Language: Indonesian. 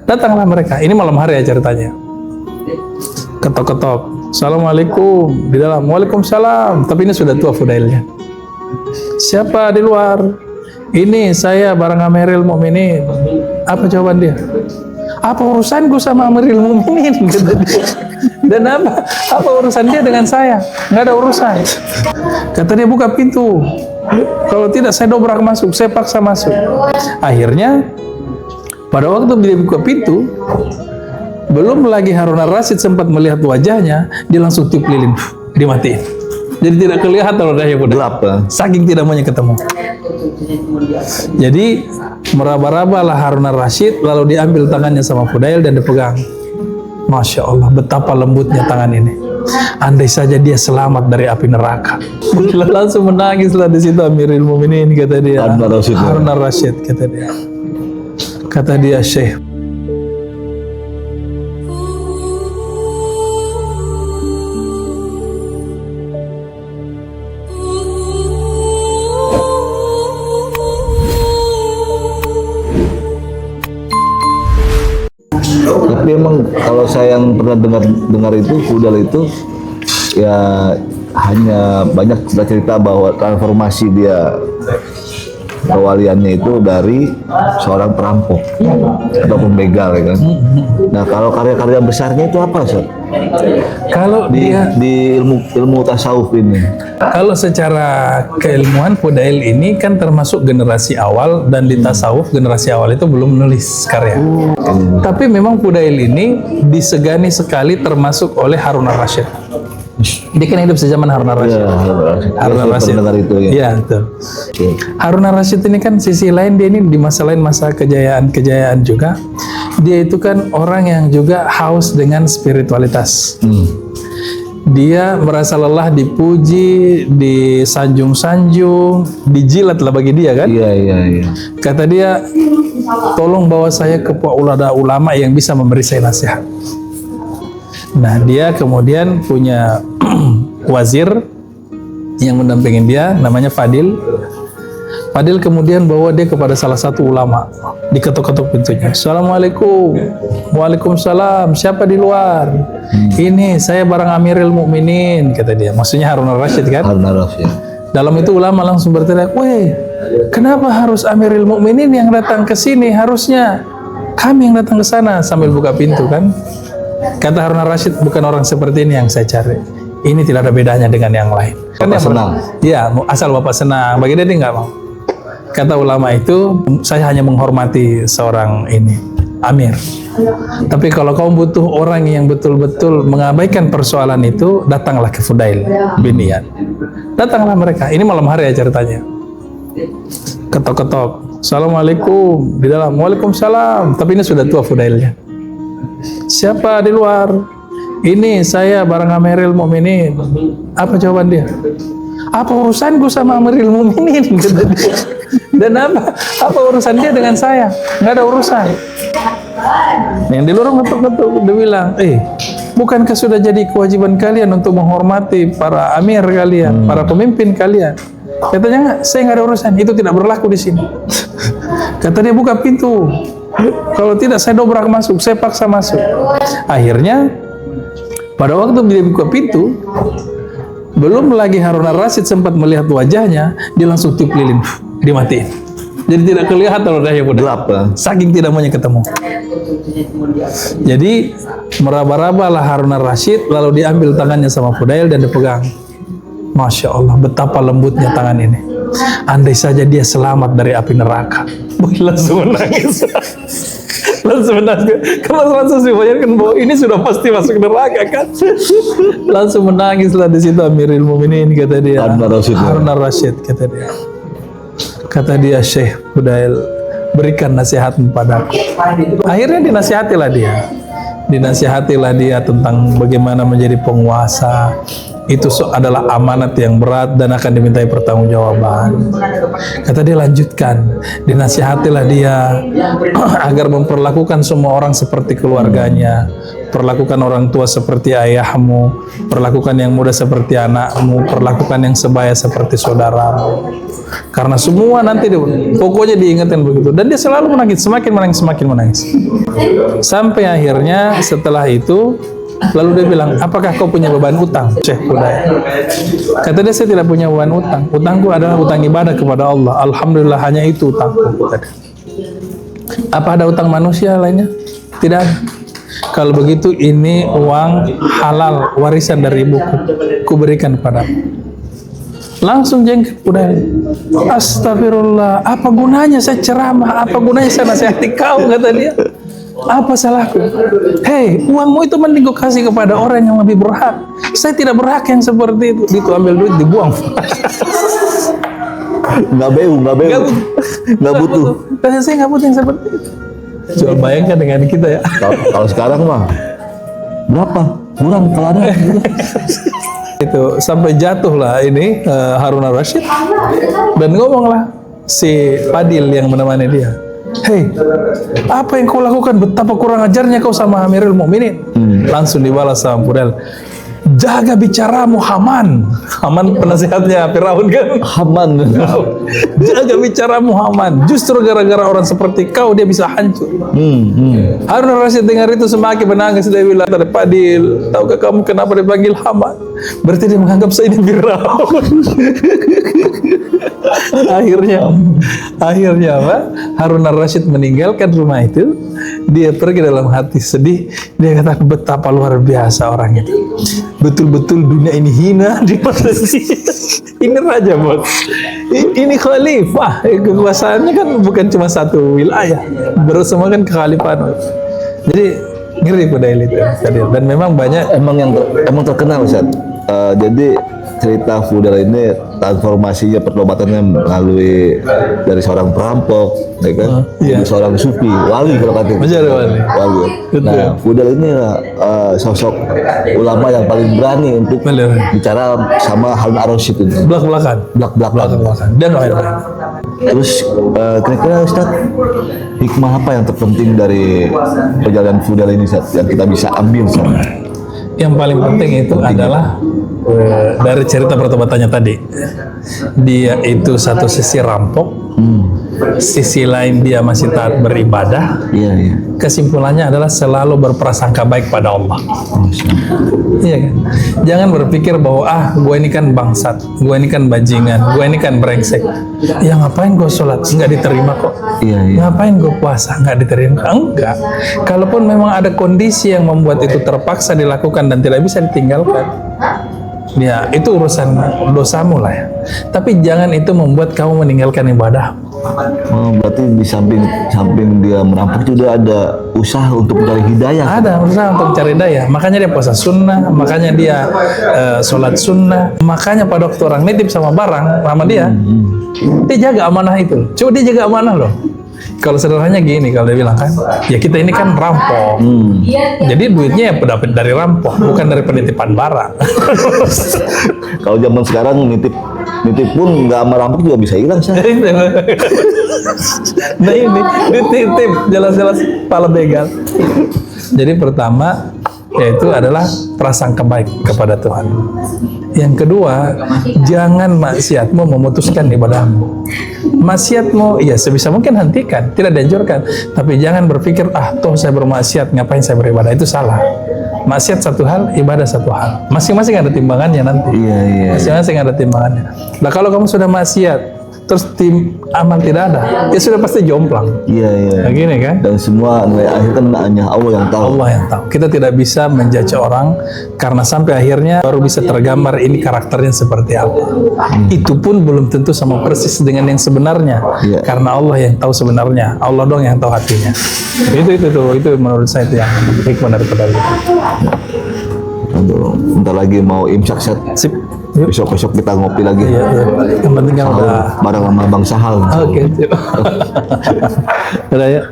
Datanglah mereka. Ini malam hari ya ceritanya. Ketok-ketok. Assalamualaikum. Di dalam. Waalaikumsalam. Tapi ini sudah tua Fudailnya. Siapa di luar? Ini saya bareng Amiril Mukminin. Apa jawaban dia? Apa urusanku sama Amiril Mukminin? Kata dia. Dan apa urusan dia dengan saya? Nggak ada urusan. Kata dia, buka pintu. Kalau tidak saya dobrak masuk, saya paksa masuk. Akhirnya pada waktu dia buka pintu, belum lagi Harun ar-Rasyid sempat melihat wajahnya, dia langsung tiup lilin, dimatiin. Jadi tidak kelihatan wajahnya gelap, saking tidak maunya ketemu. Jadi meraba-rabalah Harun ar-Rasyid, lalu diambil tangannya sama Fudail dan dipegang. Masya Allah, betapa lembutnya tangan ini. Andai saja dia selamat dari api neraka. Langsung menangislah di situ Amirul Mukminin, kata dia. Harun ar-Rasyid, kata dia. Kata dia, Syekh. Tapi emang kalau saya yang pernah dengar itu Fudail itu ya hanya banyak cerita bahwa transformasi dia kewaliannya itu dari seorang perampok atau pembegal, ya kan. Nah, kalau karya-karya besarnya itu apa, Ustaz? Kalau di ilmu tasawuf ini. Kalau secara keilmuan Fudail ini kan termasuk generasi awal, dan di tasawuf generasi awal itu belum menulis karya. Tapi memang Fudail ini disegani sekali termasuk oleh Harun ar-Rasyid. Dia kan hidup sezaman Harun ar-Rasyid. Ya, Harun ar-Rasyid. Ya, betul. Harun ar-Rasyid ini kan sisi lain, dia ini di masa lain, masa kejayaan juga. Dia itu kan orang yang juga haus dengan spiritualitas. Dia merasa lelah dipuji, disanjung-sanjung, dijilat lah bagi dia kan. Iya. Kata dia, tolong bawa saya ke ulama yang bisa memberi saya nasihat. Nah, dia kemudian punya wazir yang mendampingin dia, namanya Fadil. Fadil kemudian bawa dia kepada salah satu ulama, diketuk-ketuk pintunya. Assalamualaikum. Waalaikumsalam. Siapa di luar? Ini saya bareng Amiril Mukminin, kata dia. Maksudnya Harun ar-Rasyid kan? Harun ar-Rasyid. Dalam itu ulama langsung berteriak, "Weh, kenapa harus Amiril Mukminin yang datang ke sini? Harusnya kami yang datang ke sana," sambil buka pintu kan. Kata Harun ar-Rasyid, bukan orang seperti ini yang saya cari. Ini tidak ada bedanya dengan yang lain. Bapak senang? Iya, asal Bapak senang. Bagi dia nggak mau. Kata ulama itu, saya hanya menghormati seorang ini, Amir. Tapi kalau kamu butuh orang yang betul-betul mengabaikan persoalan itu, datanglah ke Fudail bin Iyad. Datanglah mereka. Ini malam hari ya ceritanya. Ketok-ketok. Assalamualaikum. Di dalam. Waalaikumsalam. Tapi ini sudah tua Fudailnya. Siapa di luar? Ini saya bareng Amiril Mukminin. Apa jawaban dia? Apa urusanku sama Amiril Mukminin? Kata dia. Dan apa urusan dia dengan saya? Nggak ada urusan. Yang di luar ngetuk-ngetuk, dia bilang, bukankah sudah jadi kewajiban kalian untuk menghormati para amir kalian, para pemimpin kalian? Katanya, enggak, saya nggak ada urusan. Itu tidak berlaku di sini. Kata dia, buka pintu. Kalau tidak saya dobrak masuk, saya paksa masuk. Akhirnya pada waktu dia buka pintu, belum lagi Harun ar-Rasyid sempat melihat wajahnya, dia langsung tiup lilin, dimatiin. Jadi tidak kelihatan wajahnya gelap, saking tidak maunya ketemu. Jadi meraba-rabalah Harun ar-Rasyid, lalu diambil tangannya sama Fudail dan dipegang. Masya Allah, betapa lembutnya tangan ini. Andai saja dia selamat dari api neraka. Langsung menangis. Langsung menangis. Kalau langsung dibayangkan bahwa ini sudah pasti masuk neraka kan. Langsung menangislah di situ Amirul Mukminin, kata dia. Harun ar-Rasyid, kata dia. Kata dia, Syekh Fudail, berikan nasihatmu padaku. Akhirnya dinasihatilah dia. Dinasihatilah dia tentang bagaimana menjadi penguasa, itu adalah amanat yang berat dan akan dimintai pertanggungjawaban. Kata dia, lanjutkan, dinasihatilah dia agar memperlakukan semua orang seperti keluarganya, perlakukan orang tua seperti ayahmu, perlakukan yang muda seperti anakmu, perlakukan yang sebaya seperti saudaramu. Karena semua nanti pokoknya diingatkan begitu. Dan dia selalu menangis, semakin menangis, semakin menangis. Sampai akhirnya setelah itu, lalu dia bilang, apakah kau punya beban utang, Syekh Hudayat? Kata dia, saya tidak punya beban utang. Utangku adalah utang ibadah kepada Allah. Alhamdulillah, hanya itu utangku. Apa ada utang manusia lainnya? Tidak ada. Kalau begitu, ini uang halal, warisan dari ibuku, ku berikan kepadamu. Langsung jengkel Hudayat. Astagfirullah, apa gunanya saya ceramah? Apa gunanya saya nasihati kau? Kata dia. Apa salahku? Hei, uangmu itu mending kau kasih kepada orang yang lebih berhak. Saya tidak berhak yang seperti itu. Itu ambil duit dibuang. Nggak butuh. Karena saya nggak butuh yang seperti itu. Coba bayangkan dengan kita ya. Kalau sekarang mah berapa? Kurang kalau ada. Itu sampai jatuhlah ini Harun Ar-Rasyid dan ngomonglah si Fadil yang menemani dia. Hei, apa yang kau lakukan? Betapa kurang ajarnya kau sama Amirul Mukminin. Langsung dibalas sama Fudail. Jaga bicaramu, Haman. Haman penasihatnya Firaun kan? Haman. Jaga bicaramu, Haman. Justru gara-gara orang seperti kau dia bisa hancur. Harun Ar-Rasyid dengar itu semakin menangis. Dia bilang, Fadil, tahukah kamu kenapa dipanggil Haman? Berarti dia menganggap saya ini Firaun. akhirnya apa? Harun Ar-Rasyid meninggalkan rumah itu. Dia pergi dalam hati sedih. Dia kata, betapa luar biasa orang itu. Betul-betul dunia ini hina di mata dia. Ini raja, bos. Ini khalifah. Kekuasaannya kan bukan cuma satu wilayah, bersama kan kekhalifahan. Jadi ngeri Fudail itu. Dan memang banyak emang terkenal, Ustaz. Jadi cerita Fudail ini transformasinya, pertobatannya melalui dari seorang perampok, ya kan, jadi seorang sufi, wali kalau katanya. Wali. Nah, Fudail ini sosok ulama yang paling berani untuk bicara sama Harun Ar-Rasyid itu. Belak-belakan. Dan lain-lain. Terus kira-kira Ustaz, hikmah apa yang terpenting dari perjalanan Fudail ini, Ustaz, yang kita bisa ambil, Ustaz? Yang paling penting itu adalah dari cerita pertobatannya tadi, dia itu satu sisi rampok, sisi lain dia masih taat beribadah. Kesimpulannya adalah selalu berprasangka baik pada Allah. Iya kan? Jangan berpikir bahwa gue ini kan bangsat, gue ini kan bajingan, gue ini kan brengsek. Ya ngapain gue sholat? Nggak diterima kok. Ngapain gue puasa? Nggak diterima. Enggak. Kalaupun memang ada kondisi yang membuat itu terpaksa dilakukan dan tidak bisa ditinggalkan, ya itu urusan dosamu lah ya. Tapi jangan itu membuat kamu meninggalkan ibadah. Berarti di samping dia merampok juga ada usaha untuk mencari hidayah. Ada usaha untuk mencari hidayah. Makanya dia puasa sunnah, makanya dia sholat sunnah, makanya pada waktu orang nitip sama barang sama dia jaga amanah itu. Coba dia jaga amanah loh. Kalau sederhananya gini, kalau dia bilang kan, ya kita ini kan rampok, jadi duitnya ya dapat dari rampok, bukan dari penitipan barang. Kalau zaman sekarang nitip pun nggak sama rampok juga bisa hilang, sih. Nah ini dititip jelas-jelas kepala begal. Jadi pertama yaitu adalah prasangka baik kepada Tuhan. Yang kedua, jangan maksiatmu memutuskan ibadahmu. Maksiatmu, ya sebisa mungkin hentikan, tidak dianjurkan. Tapi jangan berpikir, toh saya bermaksiat, ngapain saya beribadah, itu salah. Maksiat satu hal, ibadah satu hal. Masing-masing ada timbangannya nanti. Masing-masing ada timbangannya. Nah kalau kamu sudah maksiat, terus tim amal tidak ada, ya sudah pasti jomplang. Nah, gini kan? Dan semua nilai akhir kan hanya Allah yang tahu. Allah yang tahu. Kita tidak bisa menjudge orang karena sampai akhirnya baru bisa tergambar ini karakternya seperti apa. Itu pun belum tentu sama persis dengan yang sebenarnya. Karena Allah yang tahu sebenarnya. Allah doang yang tahu hatinya. Itu menurut saya itu yang hikmah daripada itu. Bentar lagi mau imsak, Sip. Besok-besok kita ngopi lagi. Yang penting kan udah bareng sama Bang Sahal. Oke. Udah ya.